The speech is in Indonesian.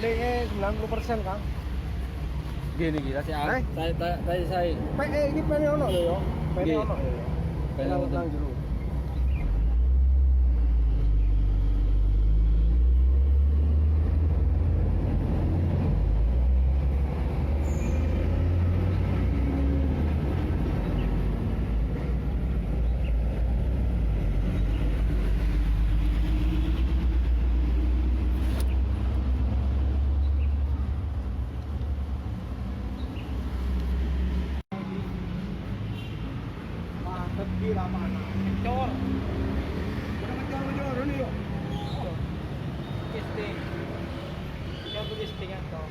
belinya 90% Kang. Gini kita sih. Eh? Saya. PE ini pene ono lho yo. Pene Nggih. ono. Pene ono. Nang jero. Mantep gila mana. Mencor. Udah mencor ini yo. Casting. Yang tulis tinggal to.